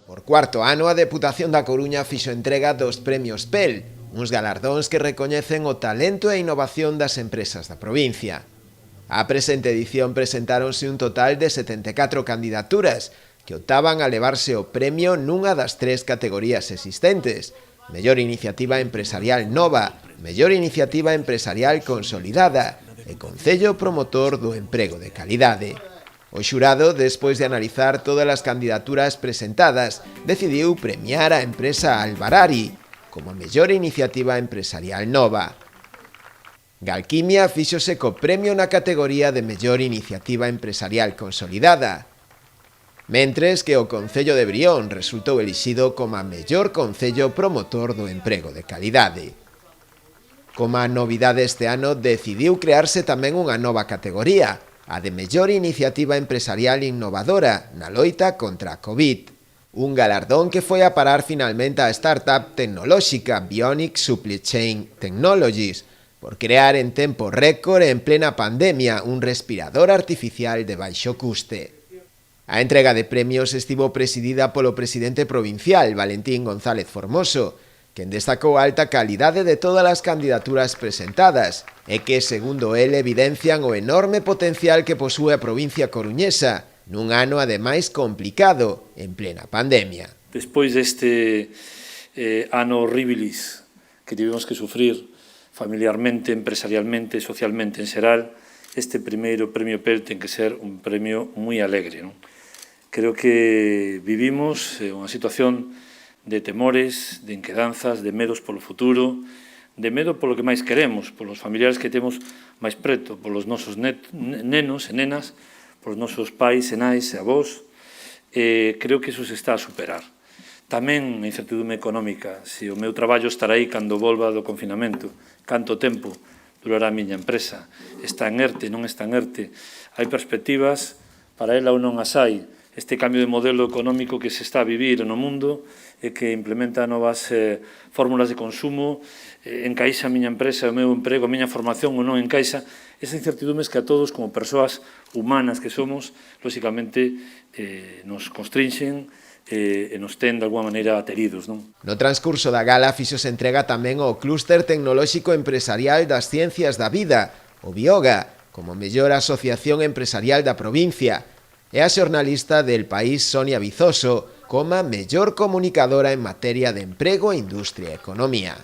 Por cuarto ano, a Deputación da Coruña fixo entrega dos premios PEL, uns galardóns que recoñecen o talento e a innovación das empresas da provincia. A presente edición presentáronse un total de 74 candidaturas, que optaban a levarse o premio nunha das 3 categorías existentes: Mellor Iniciativa Empresarial Nova, Mellor Iniciativa Empresarial Consolidada e Concello Promotor do Emprego de Calidade. O xurado, despois de analizar todas as candidaturas presentadas, decidiu premiar a empresa Albarari como a mellor iniciativa empresarial nova. Galquimia fíxose co premio na categoría de mellor iniciativa empresarial consolidada, mentres que o Concello de Brión resultou elixido como a mellor concello promotor do emprego de calidade. Como a novidade este ano, decidiu crearse tamén unha nova categoría, a de mellor iniciativa empresarial innovadora na loita contra a COVID, un galardón que foi a parar finalmente á startup tecnolóxica Bionic Supply Chain Technologies, por crear en tempo récord e en plena pandemia un respirador artificial de baixo custe. A entrega de premios estivo presidida polo presidente provincial, Valentín González Formoso, quen destacou a alta calidade de todas as candidaturas presentadas e que, segundo el, evidencian o enorme potencial que posúe a provincia coruñesa nun ano ademais complicado en plena pandemia. Despois deste ano horribilis que tivemos que sufrir familiarmente, empresarialmente, socialmente en xeral, este primeiro premio PEL ten que ser un premio moi alegre, non? Creo que vivimos unha situación de temores, de inquedanzas, de medos polo futuro, de medo polo que máis queremos, polos familiares que temos máis preto, polos nosos nenos e nenas, polos nosos pais e nais e avós. Creo que iso se está a superar. Tamén a incertidumbre económica, se o meu traballo estará aí cando volva do confinamento, canto tempo durará a miña empresa, está en ERTE, non está en ERTE, hai perspectivas, para ela ou non as hai, este cambio de modelo económico que se está a vivir no mundo e que implementa novas fórmulas de consumo, encaixa a miña empresa, o meu emprego, a miña formación ou non encaixa, esas incertidumbres que a todos, como persoas humanas que somos, lóxicamente nos constrinxen e nos ten de alguma maneira ateridos, non? No transcurso da gala fixose entrega tamén o Clúster Tecnolóxico Empresarial das Ciencias da Vida, o Bioga, como mellor asociación empresarial da provincia, e a xornalista del País Sonia Vizoso como a mellor comunicadora en materia de emprego, industria e economía.